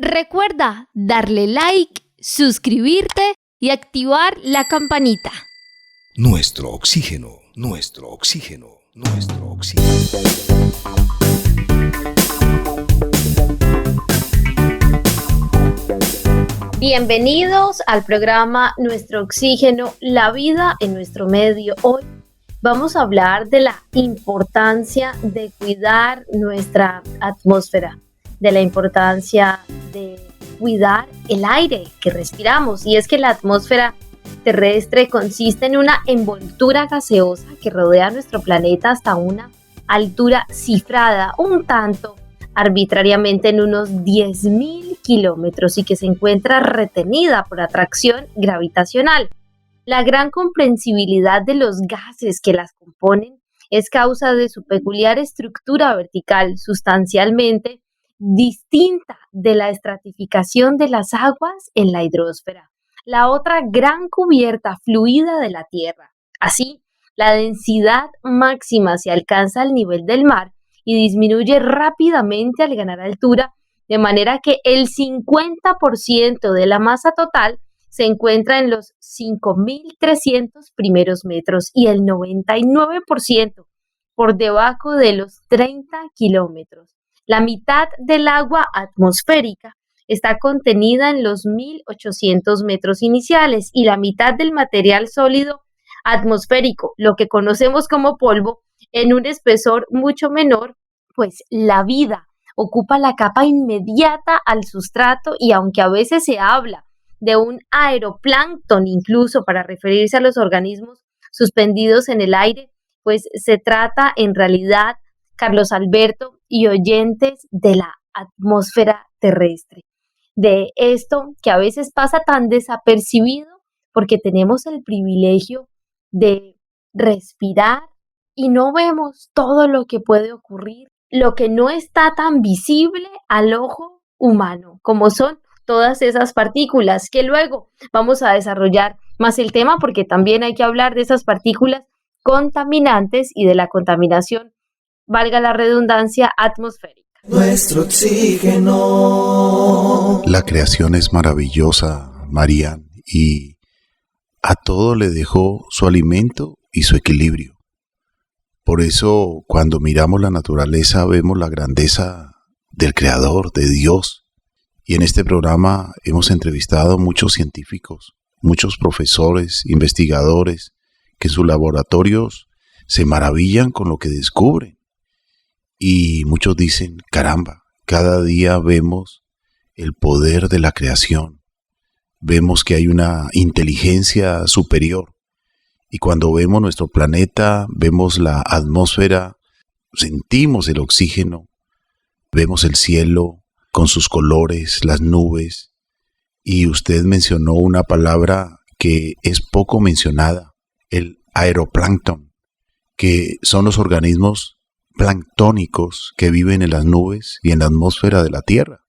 Recuerda darle like, suscribirte y activar la campanita. Nuestro oxígeno, nuestro oxígeno, nuestro oxígeno. Bienvenidos al programa Nuestro Oxígeno, la vida en nuestro medio. Hoy vamos a hablar de la importancia de cuidar nuestra atmósfera, de la importancia de cuidar el aire que respiramos. Y es que la atmósfera terrestre consiste en una envoltura gaseosa que rodea nuestro planeta hasta una altura cifrada un tanto arbitrariamente en unos 10.000 kilómetros y que se encuentra retenida por atracción gravitacional. La gran comprensibilidad de los gases que las componen es causa de su peculiar estructura vertical, sustancialmente distinta de la estratificación de las aguas en la hidrosfera, la otra gran cubierta fluida de la Tierra. Así, la densidad máxima se alcanza al nivel del mar y disminuye rápidamente al ganar altura, de manera que el 50% de la masa total se encuentra en los 5.300 primeros metros y el 99% por debajo de los 30 kilómetros. La mitad del agua atmosférica está contenida en los 1.800 metros iniciales y la mitad del material sólido atmosférico, lo que conocemos como polvo, en un espesor mucho menor, pues la vida ocupa la capa inmediata al sustrato y aunque a veces se habla de un aeroplancton incluso para referirse a los organismos suspendidos en el aire, pues se trata en realidad, Carlos Alberto y oyentes, de la atmósfera terrestre. De esto que a veces pasa tan desapercibido porque tenemos el privilegio de respirar y no vemos todo lo que puede ocurrir, lo que no está tan visible al ojo humano, como son todas esas partículas, que luego vamos a desarrollar más el tema porque también hay que hablar de esas partículas contaminantes y de la contaminación, valga la redundancia, atmosférica. Nuestro oxígeno. La creación es maravillosa, Marian, y a todo le dejó su alimento y su equilibrio. Por eso, cuando miramos la naturaleza, vemos la grandeza del Creador, de Dios. Y en este programa hemos entrevistado a muchos científicos, muchos profesores, investigadores, que en sus laboratorios se maravillan con lo que descubren. Y muchos dicen, caramba, cada día vemos el poder de la creación. Vemos que hay una inteligencia superior. Y cuando vemos nuestro planeta, vemos la atmósfera, sentimos el oxígeno, vemos el cielo con sus colores, las nubes. Y usted mencionó una palabra que es poco mencionada, el aeroplancton, que son los organismos planctónicos que viven en las nubes y en la atmósfera de la Tierra.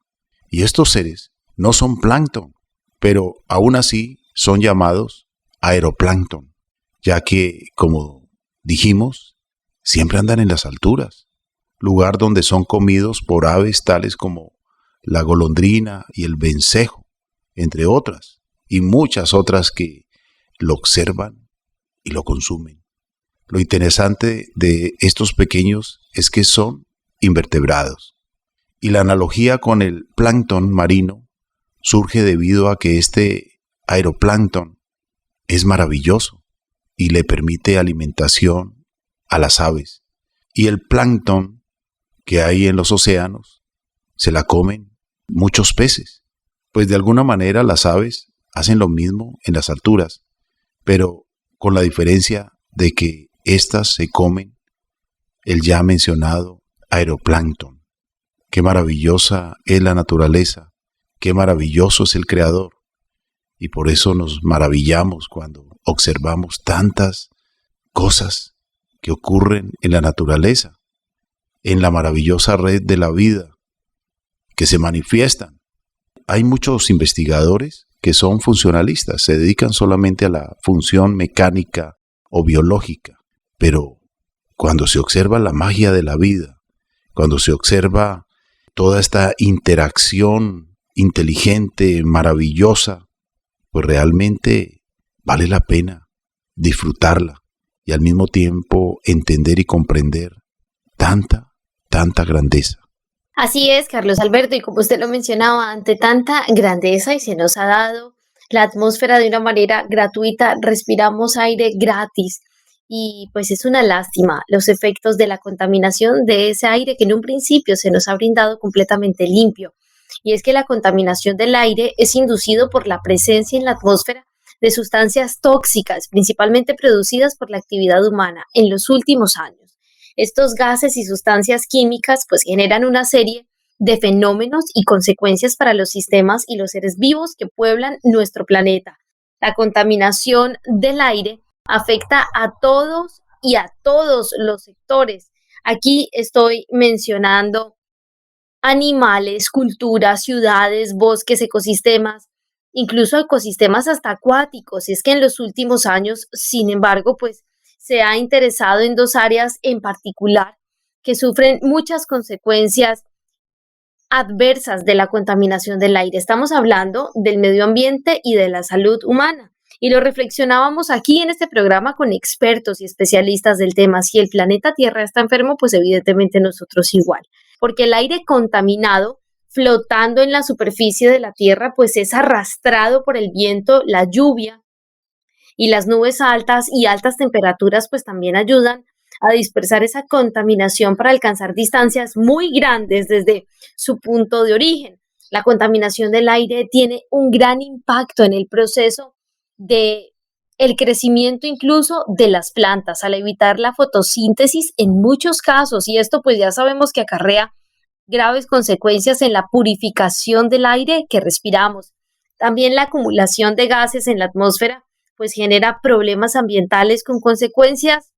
Y estos seres no son plancton, pero aún así son llamados aeroplancton, ya que, como dijimos, siempre andan en las alturas, lugar donde son comidos por aves tales como la golondrina y el vencejo, entre otras, y muchas otras que lo observan y lo consumen. Lo interesante de estos pequeños es que son invertebrados. Y la analogía con el plancton marino surge debido a que este aeroplancton es maravilloso y le permite alimentación a las aves. Y el plancton que hay en los océanos se la comen muchos peces. Pues de alguna manera las aves hacen lo mismo en las alturas, pero con la diferencia de que éstas se comen el ya mencionado aeroplancton. Qué maravillosa es la naturaleza, qué maravilloso es el Creador. Y por eso nos maravillamos cuando observamos tantas cosas que ocurren en la naturaleza, en la maravillosa red de la vida, que se manifiestan. Hay muchos investigadores que son funcionalistas, se dedican solamente a la función mecánica o biológica, pero cuando se observa la magia de la vida, cuando se observa toda esta interacción inteligente, maravillosa, pues realmente vale la pena disfrutarla y al mismo tiempo entender y comprender tanta grandeza. Así es, Carlos Alberto, y como usted lo mencionaba, ante tanta grandeza y se nos ha dado la atmósfera de una manera gratuita, respiramos aire gratis y pues es una lástima los efectos de la contaminación de ese aire que en un principio se nos ha brindado completamente limpio. Y es que la contaminación del aire es inducido por la presencia en la atmósfera de sustancias tóxicas, principalmente producidas por la actividad humana en los últimos años. Estos gases y sustancias químicas pues generan una serie de fenómenos y consecuencias para los sistemas y los seres vivos que pueblan nuestro planeta. La contaminación del aire afecta a todos y a todos los sectores. Aquí estoy mencionando animales, culturas, ciudades, bosques, ecosistemas, incluso ecosistemas hasta acuáticos. Y es que en los últimos años, sin embargo, pues se ha interesado en dos áreas en particular que sufren muchas consecuencias adversas de la contaminación del aire. Estamos hablando del medio ambiente y de la salud humana. Y lo reflexionábamos aquí en este programa con expertos y especialistas del tema. Si el planeta Tierra está enfermo, pues evidentemente nosotros igual. Porque el aire contaminado flotando en la superficie de la Tierra, pues es arrastrado por el viento, la lluvia y las nubes altas y altas temperaturas, pues también ayudan a dispersar esa contaminación para alcanzar distancias muy grandes desde su punto de origen. La contaminación del aire tiene un gran impacto en el proceso de el crecimiento incluso de las plantas al evitar la fotosíntesis en muchos casos, y esto pues ya sabemos que acarrea graves consecuencias en la purificación del aire que respiramos. También la acumulación de gases en la atmósfera pues genera problemas ambientales con consecuencias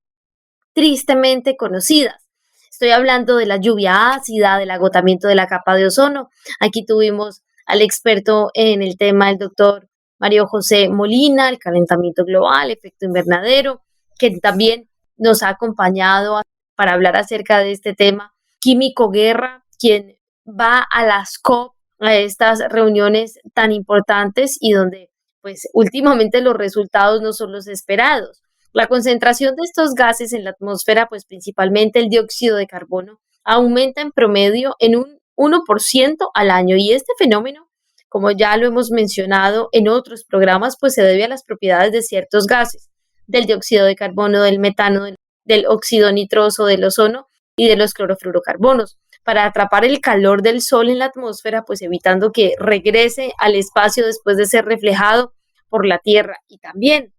tristemente conocidas. Estoy hablando de la lluvia ácida, del agotamiento de la capa de ozono. Aquí tuvimos al experto en el tema, el doctor Mario José Molina, el calentamiento global, efecto invernadero, que también nos ha acompañado para hablar acerca de este tema. Químico Guerra, quien va a las COP, a estas reuniones tan importantes y donde pues últimamente los resultados no son los esperados. La concentración de estos gases en la atmósfera, pues principalmente el dióxido de carbono, aumenta en promedio en un 1% al año, y este fenómeno, como ya lo hemos mencionado en otros programas, pues se debe a las propiedades de ciertos gases, del dióxido de carbono, del metano, del óxido nitroso, del ozono y de los clorofluorocarbonos, para atrapar el calor del sol en la atmósfera, pues evitando que regrese al espacio después de ser reflejado por la Tierra. Y también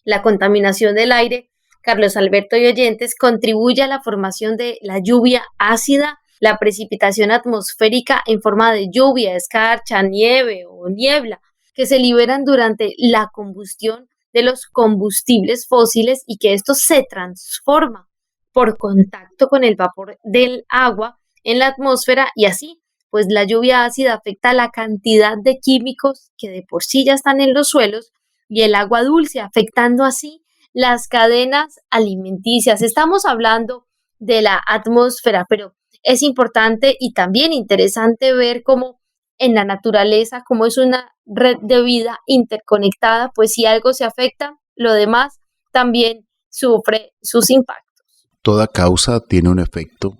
la contaminación del aire, Carlos Alberto y oyentes, contribuye a la formación de la lluvia ácida, la precipitación atmosférica en forma de lluvia, escarcha, nieve o niebla, que se liberan durante la combustión de los combustibles fósiles y que esto se transforma por contacto con el vapor del agua en la atmósfera, y así, pues la lluvia ácida afecta la cantidad de químicos que de por sí ya están en los suelos y el agua dulce, afectando así las cadenas alimenticias. Estamos hablando de la atmósfera, pero es importante y también interesante ver cómo en la naturaleza, como es una red de vida interconectada, pues si algo se afecta, lo demás también sufre sus impactos. Toda causa tiene un efecto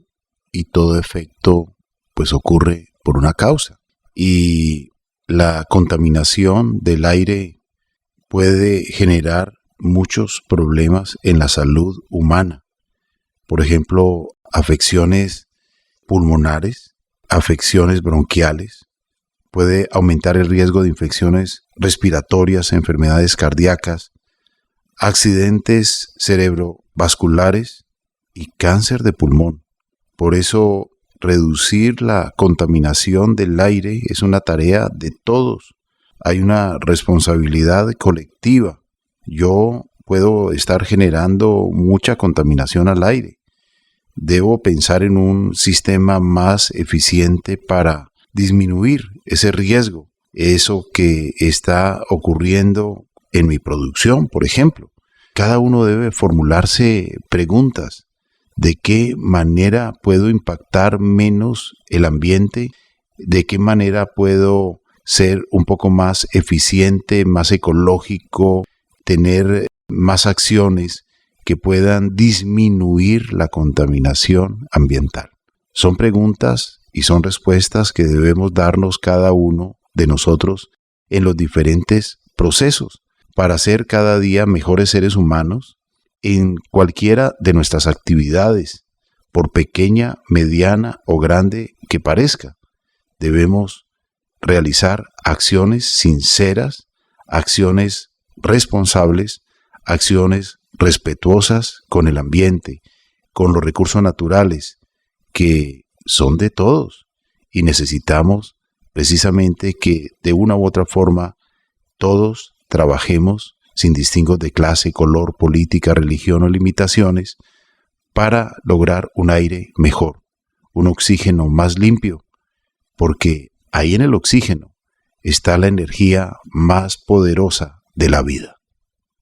y todo efecto pues ocurre por una causa. Y la contaminación del aire puede generar muchos problemas en la salud humana. Por ejemplo, afecciones pulmonares, afecciones bronquiales, puede aumentar el riesgo de infecciones respiratorias, enfermedades cardíacas, accidentes cerebrovasculares y cáncer de pulmón. Por eso, reducir la contaminación del aire es una tarea de todos. Hay una responsabilidad colectiva. Yo puedo estar generando mucha contaminación al aire. Debo pensar en un sistema más eficiente para disminuir ese riesgo, eso que está ocurriendo en mi producción, por ejemplo. Cada uno debe formularse preguntas. ¿De qué manera puedo impactar menos el ambiente de qué manera puedo ser un poco más eficiente, más ecológico, tener más acciones que puedan disminuir la contaminación ambiental. Son preguntas y son respuestas que debemos darnos cada uno de nosotros en los diferentes procesos para ser cada día mejores seres humanos en cualquiera de nuestras actividades, por pequeña, mediana o grande que parezca. Debemos realizar acciones sinceras, acciones responsables, acciones respetuosas con el ambiente, con los recursos naturales, que son de todos, y necesitamos precisamente que de una u otra forma todos trabajemos sin distingos de clase, color, política, religión o limitaciones para lograr un aire mejor, un oxígeno más limpio, porque ahí en el oxígeno está la energía más poderosa de la vida.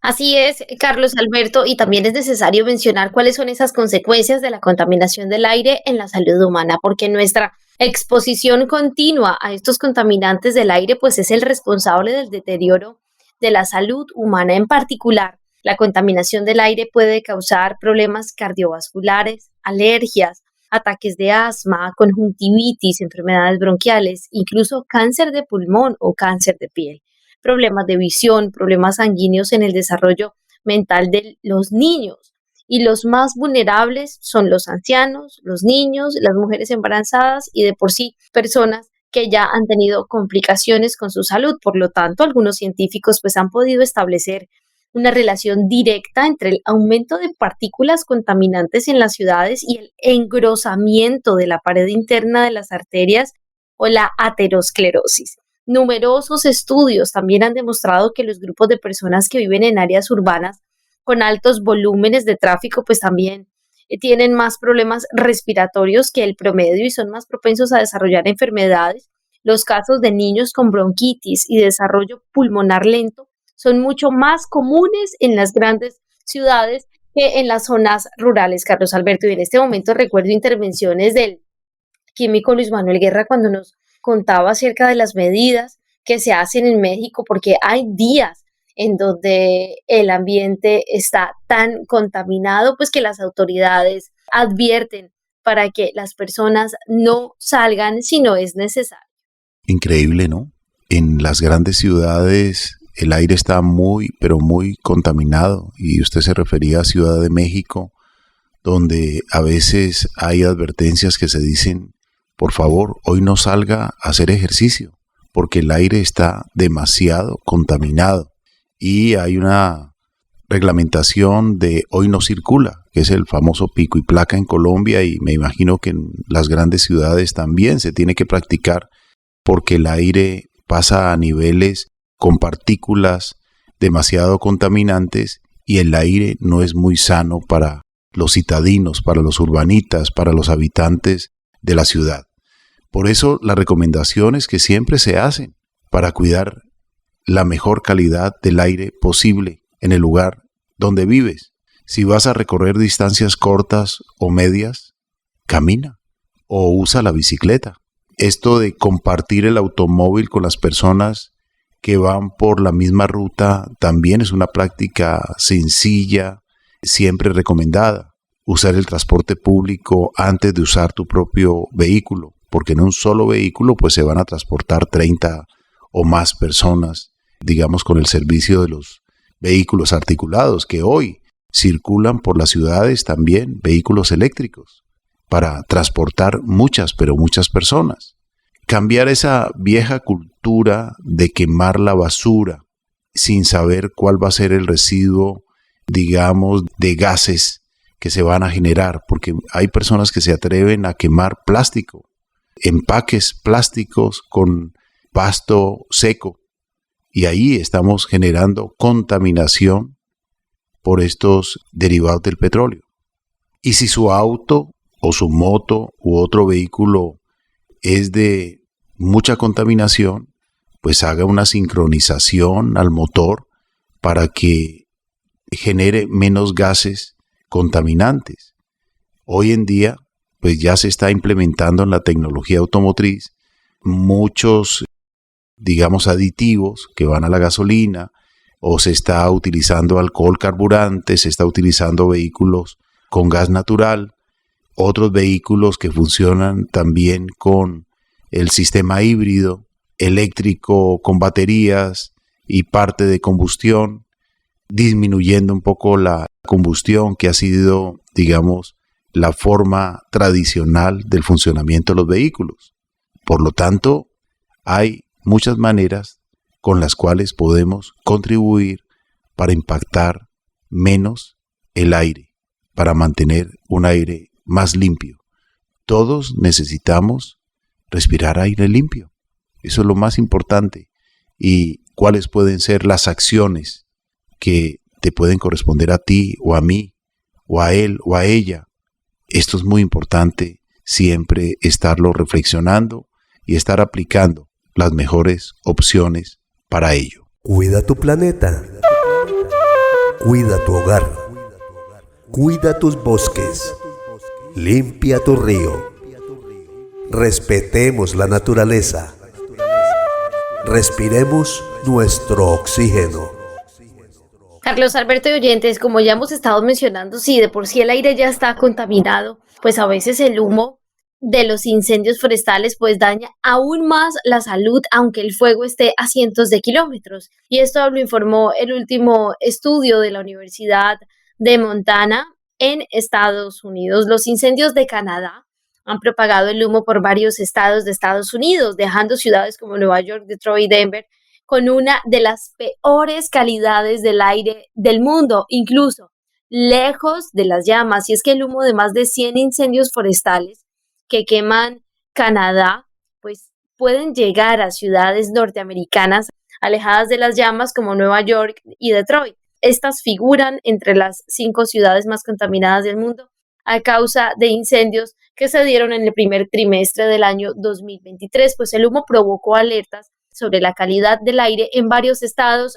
Así es, Carlos Alberto, y también es necesario mencionar cuáles son esas consecuencias de la contaminación del aire en la salud humana, porque nuestra exposición continua a estos contaminantes del aire pues es el responsable del deterioro de la salud humana. En particular, la contaminación del aire puede causar problemas cardiovasculares, alergias, ataques de asma, conjuntivitis, enfermedades bronquiales, incluso cáncer de pulmón o cáncer de piel, problemas de visión, problemas sanguíneos en el desarrollo mental de los niños. Y los más vulnerables son los ancianos, los niños, las mujeres embarazadas y de por sí personas que ya han tenido complicaciones con su salud. Por lo tanto, algunos científicos pues han podido establecer una relación directa entre el aumento de partículas contaminantes en las ciudades y el engrosamiento de la pared interna de las arterias o la aterosclerosis. Numerosos estudios también han demostrado que los grupos de personas que viven en áreas urbanas con altos volúmenes de tráfico pues también tienen más problemas respiratorios que el promedio y son más propensos a desarrollar enfermedades. Los casos de niños con bronquitis y desarrollo pulmonar lento son mucho más comunes en las grandes ciudades que en las zonas rurales, Carlos Alberto. Y en este momento recuerdo intervenciones del químico Luis Manuel Guerra cuando nos contaba acerca de las medidas que se hacen en México, porque hay días en donde el ambiente está tan contaminado, pues que las autoridades advierten para que las personas no salgan si no es necesario. Increíble, ¿no? En las grandes ciudades el aire está muy, pero muy contaminado, y usted se refería a Ciudad de México, donde a veces hay advertencias que se dicen: por favor, hoy no salga a hacer ejercicio, porque el aire está demasiado contaminado. Y hay una reglamentación de hoy no circula, que es el famoso pico y placa en Colombia, y me imagino que en las grandes ciudades también se tiene que practicar, porque el aire pasa a niveles con partículas demasiado contaminantes y el aire no es muy sano para los citadinos, para los urbanitas, para los habitantes de la ciudad. Por eso las recomendaciones que siempre se hacen para cuidar la mejor calidad del aire posible en el lugar donde vives. Si vas a recorrer distancias cortas o medias, camina o usa la bicicleta. Esto de compartir el automóvil con las personas que van por la misma ruta también es una práctica sencilla, siempre recomendada. Usar el transporte público antes de usar tu propio vehículo, porque en un solo vehículo pues se van a transportar 30 o más personas, digamos con el servicio de los vehículos articulados, que hoy circulan por las ciudades también, vehículos eléctricos, para transportar muchas, pero muchas personas. Cambiar esa vieja cultura de quemar la basura sin saber cuál va a ser el residuo, digamos, de gases que se van a generar, porque hay personas que se atreven a quemar plástico, empaques plásticos con pasto seco, y ahí estamos generando contaminación por estos derivados del petróleo. Y si su auto o su moto u otro vehículo es de mucha contaminación, pues haga una sincronización al motor para que genere menos gases contaminantes. Hoy en día, pues ya se está implementando en la tecnología automotriz muchos, digamos, aditivos que van a la gasolina, o se está utilizando alcohol carburante, se está utilizando vehículos con gas natural, otros vehículos que funcionan también con el sistema híbrido, eléctrico con baterías y parte de combustión, disminuyendo un poco la combustión que ha sido, digamos, la forma tradicional del funcionamiento de los vehículos. Por lo tanto, hay muchas maneras con las cuales podemos contribuir para impactar menos el aire, para mantener un aire más limpio. Todos necesitamos respirar aire limpio. Eso es lo más importante. ¿Y cuáles pueden ser las acciones que te pueden corresponder a ti o a mí o a él o a ella? Esto es muy importante, siempre estarlo reflexionando y estar aplicando las mejores opciones para ello. Cuida tu planeta. Cuida tu hogar. Cuida tus bosques. Limpia tu río. Respetemos la naturaleza. Respiremos nuestro oxígeno. Carlos Alberto y oyentes, como ya hemos estado mencionando, si de por sí el aire ya está contaminado, pues a veces el humo de los incendios forestales pues daña aún más la salud, aunque el fuego esté a cientos de kilómetros. Y esto lo informó el último estudio de la Universidad de Montana en Estados Unidos. Los incendios de Canadá han propagado el humo por varios estados de Estados Unidos, dejando ciudades como Nueva York, Detroit y Denver con una de las peores calidades del aire del mundo, incluso lejos de las llamas. Y es que el humo de más de 100 incendios forestales que queman Canadá, pues pueden llegar a ciudades norteamericanas alejadas de las llamas como Nueva York y Detroit. Estas figuran entre las 5 ciudades más contaminadas del mundo a causa de incendios que se dieron en el primer trimestre del año 2023, pues el humo provocó alertas sobre la calidad del aire en varios estados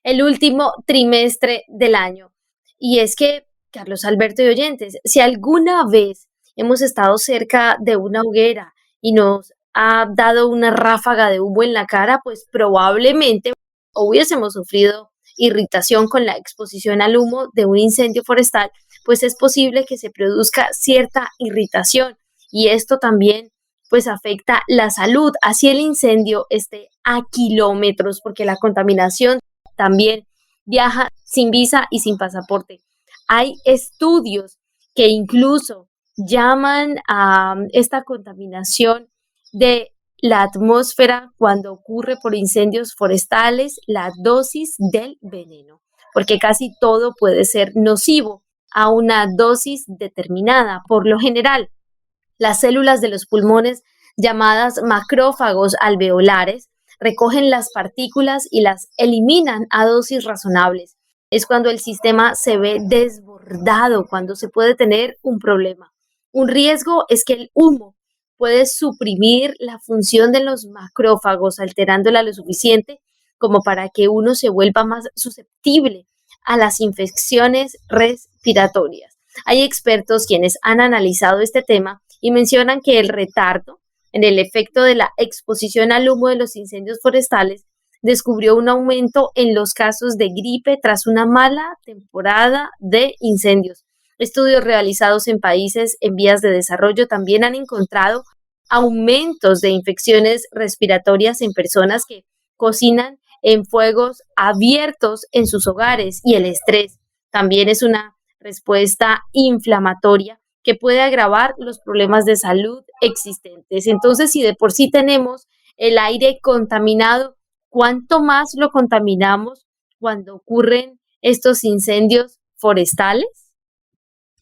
el último trimestre del año. Y es que, Carlos Alberto y oyentes, si alguna vez hemos estado cerca de una hoguera y nos ha dado una ráfaga de humo en la cara, pues probablemente hubiésemos sufrido irritación con la exposición al humo de un incendio forestal, pues es posible que se produzca cierta irritación y esto también pues afecta la salud, así el incendio esté a kilómetros, porque la contaminación también viaja sin visa y sin pasaporte. Hay estudios que incluso llaman a esta contaminación de la atmósfera cuando ocurre por incendios forestales, la dosis del veneno, porque casi todo puede ser nocivo a una dosis determinada. Por lo general, las células de los pulmones, llamadas macrófagos alveolares, recogen las partículas y las eliminan a dosis razonables. Es cuando el sistema se ve desbordado, cuando se puede tener un problema. Un riesgo es que el humo puede suprimir la función de los macrófagos, alterándola lo suficiente como para que uno se vuelva más susceptible a las infecciones respiratorias. Hay expertos quienes han analizado este tema y mencionan que el retardo en el efecto de la exposición al humo de los incendios forestales descubrió un aumento en los casos de gripe tras una mala temporada de incendios. Estudios realizados en países en vías de desarrollo también han encontrado aumentos de infecciones respiratorias en personas que cocinan en fuegos abiertos en sus hogares, y el estrés también es una respuesta inflamatoria que puede agravar los problemas de salud existentes. Entonces, si de por sí tenemos el aire contaminado, ¿cuánto más lo contaminamos cuando ocurren estos incendios forestales?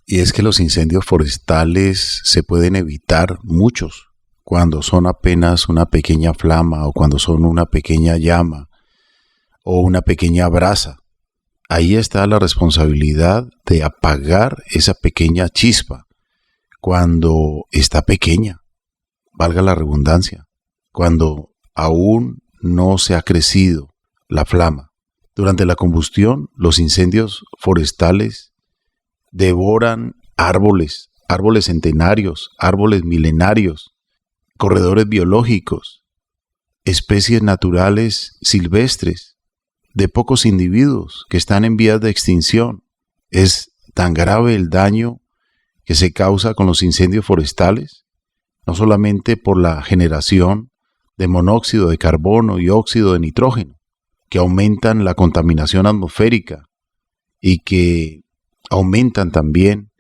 Y es que los incendios forestales se pueden evitar muchos cuando son apenas una pequeña flama o cuando son una pequeña llama o una pequeña brasa. Ahí está la responsabilidad de apagar esa pequeña chispa cuando está pequeña, valga la redundancia, cuando aún no se ha crecido la flama. Durante la combustión, los incendios forestales devoran árboles centenarios, árboles milenarios, corredores biológicos, especies naturales silvestres, de pocos individuos que están en vías de extinción. Es tan grave el daño que se causa con los incendios forestales, no solamente por la generación de monóxido de carbono y óxido de nitrógeno, que aumentan la contaminación atmosférica y que aumentan también,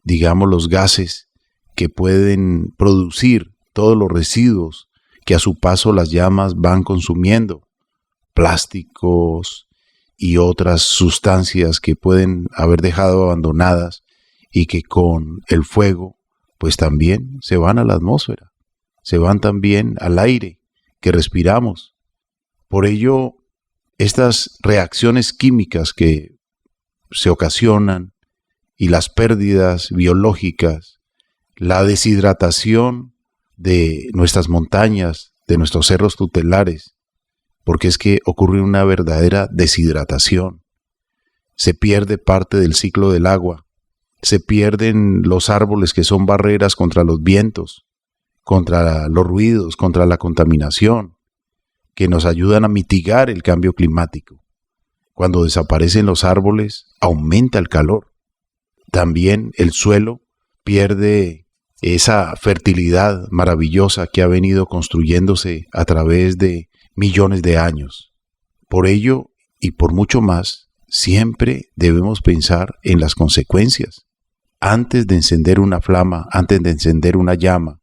digamos, los gases que pueden producir todos los residuos que a su paso las llamas van consumiendo, plásticos y otras sustancias que pueden haber dejado abandonadas y que con el fuego pues también se van a la atmósfera, se van también al aire que respiramos. Por ello, estas reacciones químicas que se ocasionan y las pérdidas biológicas, la deshidratación de nuestras montañas, de nuestros cerros tutelares, porque es que ocurre una verdadera deshidratación. Se pierde parte del ciclo del agua, se pierden los árboles que son barreras contra los vientos, contra los ruidos, contra la contaminación, que nos ayudan a mitigar el cambio climático. Cuando desaparecen los árboles, aumenta el calor. También el suelo pierde esa fertilidad maravillosa que ha venido construyéndose a través de millones de años. Por ello, y por mucho más, siempre debemos pensar en las consecuencias. Antes de encender una flama, antes de encender una llama,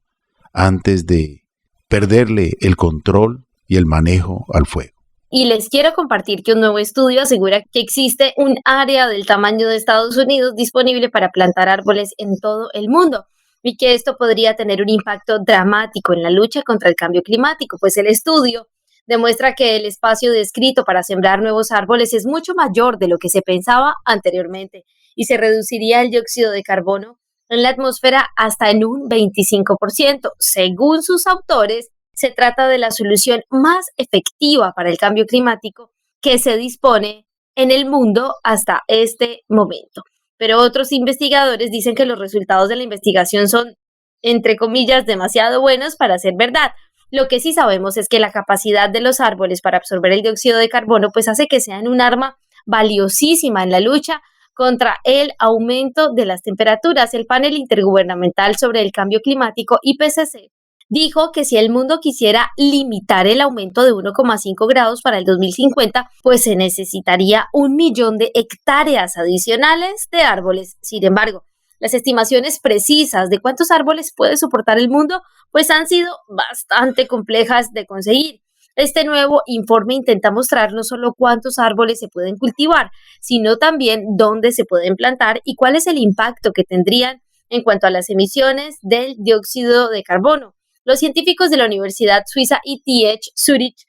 antes de perderle el control y el manejo al fuego. Y les quiero compartir que un nuevo estudio asegura que existe un área del tamaño de Estados Unidos disponible para plantar árboles en todo el mundo y que esto podría tener un impacto dramático en la lucha contra el cambio climático, pues el estudio demuestra que el espacio descrito para sembrar nuevos árboles es mucho mayor de lo que se pensaba anteriormente y se reduciría el dióxido de carbono en la atmósfera hasta en un 25%. Según sus autores, se trata de la solución más efectiva para el cambio climático que se dispone en el mundo hasta este momento. Pero otros investigadores dicen que los resultados de la investigación son, entre comillas, demasiado buenos para ser verdad. Lo que sí sabemos es que la capacidad de los árboles para absorber el dióxido de carbono pues hace que sean un arma valiosísima en la lucha contra el aumento de las temperaturas. El panel intergubernamental sobre el cambio climático, IPCC, dijo que si el mundo quisiera limitar el aumento de 1,5 grados para el 2050, pues se necesitaría 1 millón de hectáreas adicionales de árboles. Sin embargo, las estimaciones precisas de cuántos árboles puede soportar el mundo, pues han sido bastante complejas de conseguir. Este nuevo informe intenta mostrar no solo cuántos árboles se pueden cultivar, sino también dónde se pueden plantar y cuál es el impacto que tendrían en cuanto a las emisiones del dióxido de carbono. Los científicos de la Universidad Suiza ETH Zurich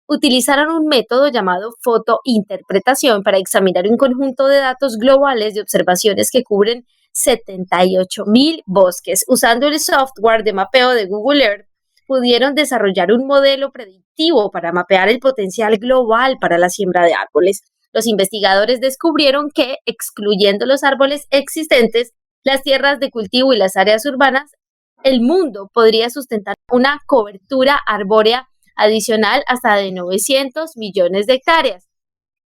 utilizaron un método llamado fotointerpretación para examinar un conjunto de datos globales de observaciones que cubren 78,000 bosques. Usando el software de mapeo de Google Earth, pudieron desarrollar un modelo predictivo para mapear el potencial global para la siembra de árboles. Los investigadores descubrieron que, excluyendo los árboles existentes, las tierras de cultivo y las áreas urbanas, el mundo podría sustentar una cobertura arbórea adicional hasta de 900 millones de hectáreas.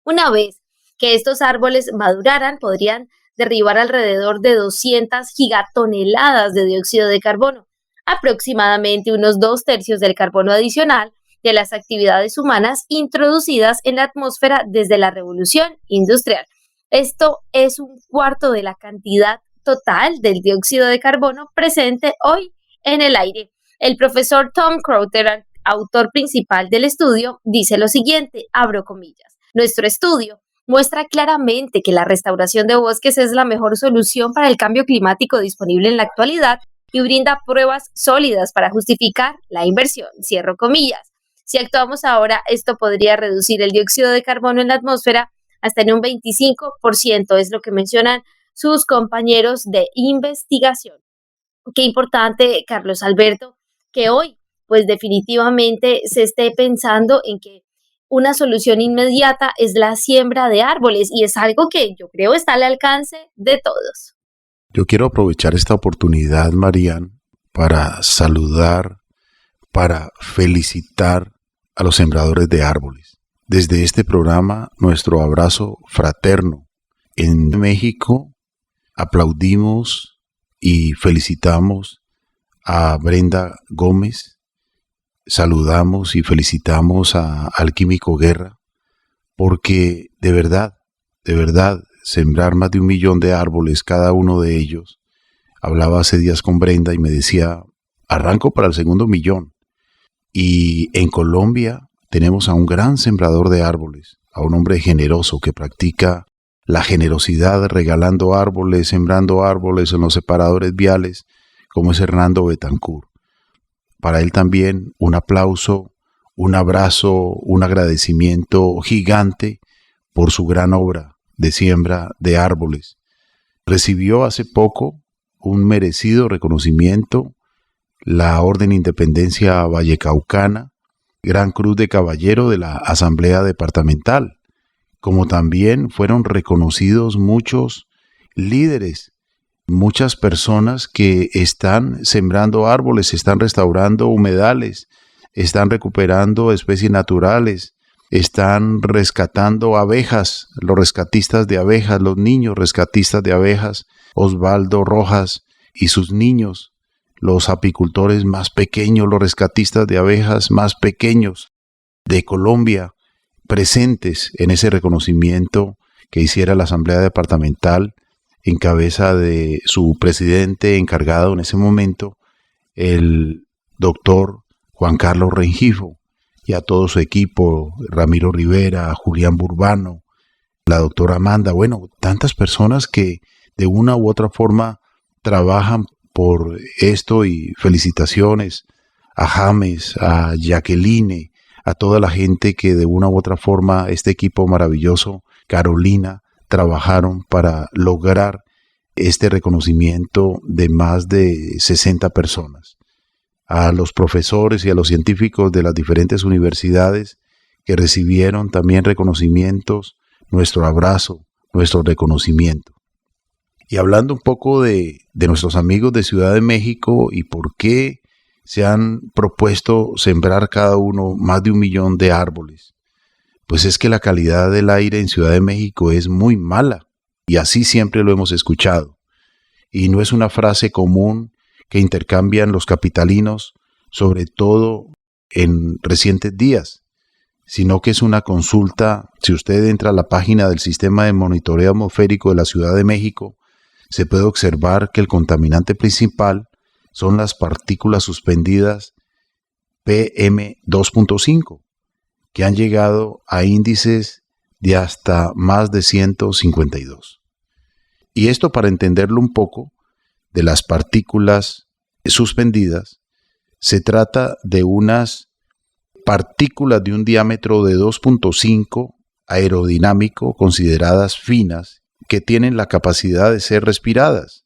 Una vez que estos árboles maduraran, podrían derribar alrededor de 200 gigatoneladas de dióxido de carbono, aproximadamente unos 2/3 del carbono adicional de las actividades humanas introducidas en la atmósfera desde la revolución industrial. Esto es 1/4 de la cantidad total del dióxido de carbono presente hoy en el aire. El profesor Tom Crowther, autor principal del estudio, dice lo siguiente, abro comillas: nuestro estudio muestra claramente que la restauración de bosques es la mejor solución para el cambio climático disponible en la actualidad y brinda pruebas sólidas para justificar la inversión. Cierro comillas. Si actuamos ahora, esto podría reducir el dióxido de carbono en la atmósfera hasta en un 25%, es lo que mencionan sus compañeros de investigación. Qué importante, Carlos Alberto, que hoy, pues definitivamente se esté pensando en que una solución inmediata es la siembra de árboles y es algo que yo creo está al alcance de todos. Yo quiero aprovechar esta oportunidad, Marian, para saludar para felicitar a los sembradores de árboles. Desde este programa, nuestro abrazo fraterno. En México aplaudimos y felicitamos a Brenda Gómez, saludamos y felicitamos al químico Guerra, porque de verdad, sembrar más de 1 millón de árboles, cada uno de ellos. Hablaba hace días con Brenda y me decía, arranco para el segundo 1 millón. Y en Colombia tenemos a un gran sembrador de árboles, a un hombre generoso que practica la generosidad regalando árboles, sembrando árboles en los separadores viales, como es Hernando Betancourt. Para él también un aplauso, un abrazo, un agradecimiento gigante por su gran obra de siembra de árboles. Recibió hace poco un merecido reconocimiento, la Orden Independencia Vallecaucana, Gran Cruz de Caballero de la Asamblea Departamental, como también fueron reconocidos muchos líderes, muchas personas que están sembrando árboles, están restaurando humedales, están recuperando especies naturales, están rescatando abejas, los rescatistas de abejas, los niños rescatistas de abejas, Osvaldo Rojas y sus niños, los apicultores más pequeños, los rescatistas de abejas más pequeños de Colombia, presentes en ese reconocimiento que hiciera la Asamblea Departamental en cabeza de su presidente encargado en ese momento, el doctor Juan Carlos Rengifo, y a todo su equipo, Ramiro Rivera, Julián Burbano, la doctora Amanda, tantas personas que de una u otra forma trabajan por esto, y felicitaciones a James, a Jacqueline, a toda la gente que de una u otra forma, este equipo maravilloso, Carolina, trabajaron para lograr este reconocimiento de más de 60 personas. A los profesores y a los científicos de las diferentes universidades que recibieron también reconocimientos, nuestro abrazo, nuestro reconocimiento. Y hablando un poco de nuestros amigos de Ciudad de México y por qué se han propuesto sembrar cada uno más de 1 millón de árboles, pues es que la calidad del aire en Ciudad de México es muy mala, y así siempre lo hemos escuchado. Y no es una frase común que intercambian los capitalinos, sobre todo en recientes días, sino que es una consulta. Si usted entra a la página del Sistema de Monitoreo Atmosférico de la Ciudad de México, se puede observar que el contaminante principal son las partículas suspendidas PM2.5, que han llegado a índices de hasta más de 152. Y esto, para entenderlo un poco, de las partículas suspendidas, se trata de unas partículas de un diámetro de 2.5 aerodinámico, consideradas finas, que tienen la capacidad de ser respiradas,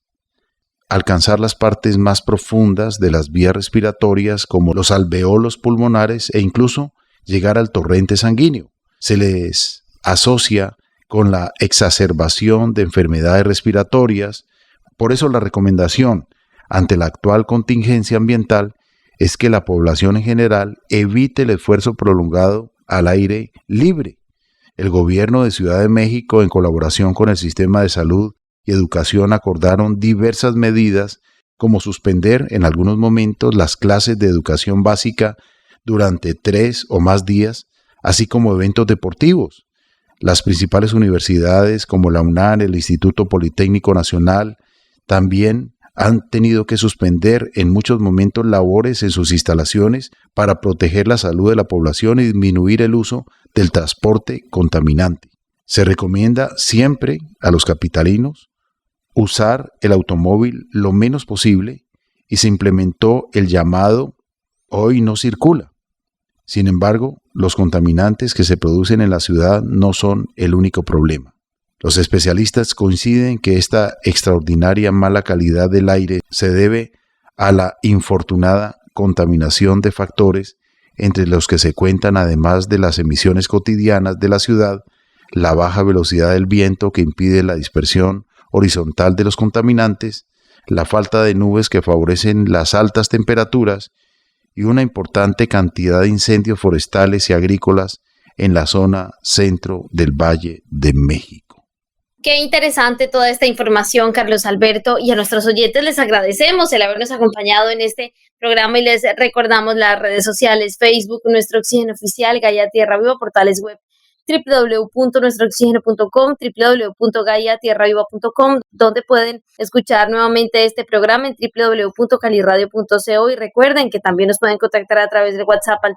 alcanzar las partes más profundas de las vías respiratorias como los alveolos pulmonares e incluso llegar al torrente sanguíneo. Se les asocia con la exacerbación de enfermedades respiratorias. Por eso la recomendación ante la actual contingencia ambiental es que la población en general evite el esfuerzo prolongado al aire libre. El gobierno de Ciudad de México, en colaboración con el Sistema de Salud y Educación, acordaron diversas medidas, como suspender en algunos momentos las clases de educación básica durante 3 o más días, así como eventos deportivos. Las principales universidades como la UNAM, el Instituto Politécnico Nacional, también han tenido que suspender en muchos momentos labores en sus instalaciones para proteger la salud de la población y disminuir el uso del transporte contaminante. Se recomienda siempre a los capitalinos usar el automóvil lo menos posible, y se implementó el llamado "hoy no circula". Sin embargo, los contaminantes que se producen en la ciudad no son el único problema. Los especialistas coinciden que esta extraordinaria mala calidad del aire se debe a la infortunada contaminación de factores, entre los que se cuentan, además de las emisiones cotidianas de la ciudad, la baja velocidad del viento que impide la dispersión horizontal de los contaminantes, la falta de nubes que favorecen las altas temperaturas y una importante cantidad de incendios forestales y agrícolas en la zona centro del Valle de México. Qué interesante toda esta información, Carlos Alberto, y a nuestros oyentes les agradecemos el habernos acompañado en este programa y les recordamos las redes sociales, Facebook, Nuestro Oxígeno Oficial, Gaia Tierra Viva, portales web www.nuestrooxigeno.com, www.gaiatierraviva.com, donde pueden escuchar nuevamente este programa en www.caliradio.co y recuerden que también nos pueden contactar a través del WhatsApp al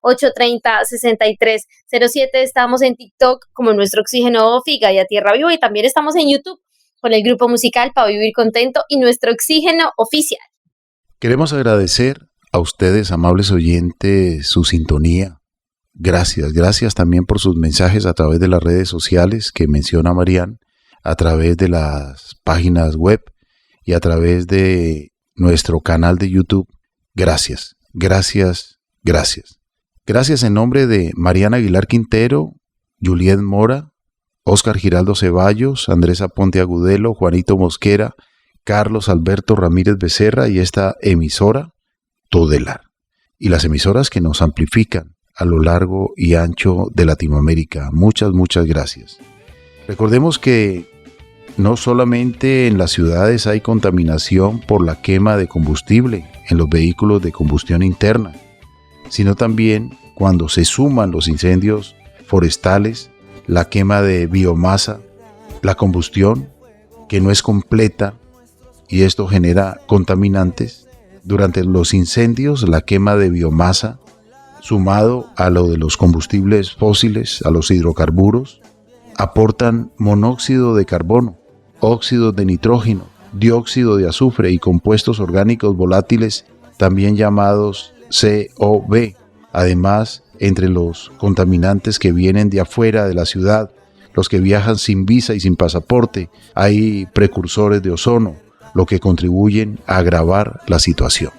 316-830-6307. Estamos en TikTok como Nuestro Oxígeno Ofi, Gaia Tierra Viva, y también estamos en YouTube con el grupo musical Para Vivir Contento y Nuestro Oxígeno Oficial. Queremos agradecer a ustedes, amables oyentes, su sintonía. Gracias también por sus mensajes a través de las redes sociales que menciona Marian, a través de las páginas web y a través de nuestro canal de YouTube. Gracias en nombre de Mariana Aguilar Quintero, Juliet Mora, Óscar Giraldo Ceballos, Andrés Aponte Agudelo, Juanito Mosquera, Carlos Alberto Ramírez Becerra y esta emisora Todelar, y las emisoras que nos amplifican a lo largo y ancho de Latinoamérica. Muchas gracias. Recordemos que no solamente en las ciudades hay contaminación por la quema de combustible en los vehículos de combustión interna, sino también cuando se suman los incendios forestales, la quema de biomasa, la combustión que no es completa y esto genera contaminantes. Durante los incendios, la quema de biomasa, sumado a lo de los combustibles fósiles, a los hidrocarburos, aportan monóxido de carbono, óxidos de nitrógeno, dióxido de azufre y compuestos orgánicos volátiles, también llamados COV. Además, entre los contaminantes que vienen de afuera de la ciudad, los que viajan sin visa y sin pasaporte, hay precursores de ozono, lo que contribuyen a agravar la situación.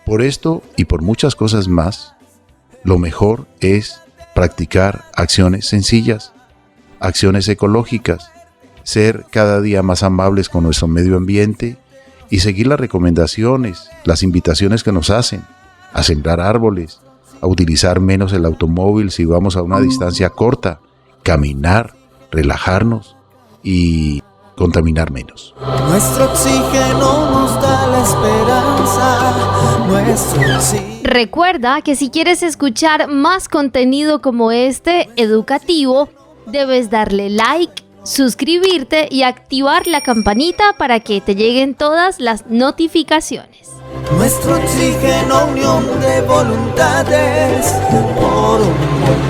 Por esto y por muchas cosas más, lo mejor es practicar acciones sencillas, acciones ecológicas, ser cada día más amables con nuestro medio ambiente y seguir las recomendaciones, las invitaciones que nos hacen a sembrar árboles, a utilizar menos el automóvil si vamos a una distancia corta, caminar, relajarnos y contaminar menos. Nuestro oxígeno nos da la esperanza, nuestro oxígeno. Recuerda que si quieres escuchar más contenido como este, educativo, debes darle like, suscribirte y activar la campanita para que te lleguen todas las notificaciones. Nuestro oxígeno, unión de voluntades por un mundo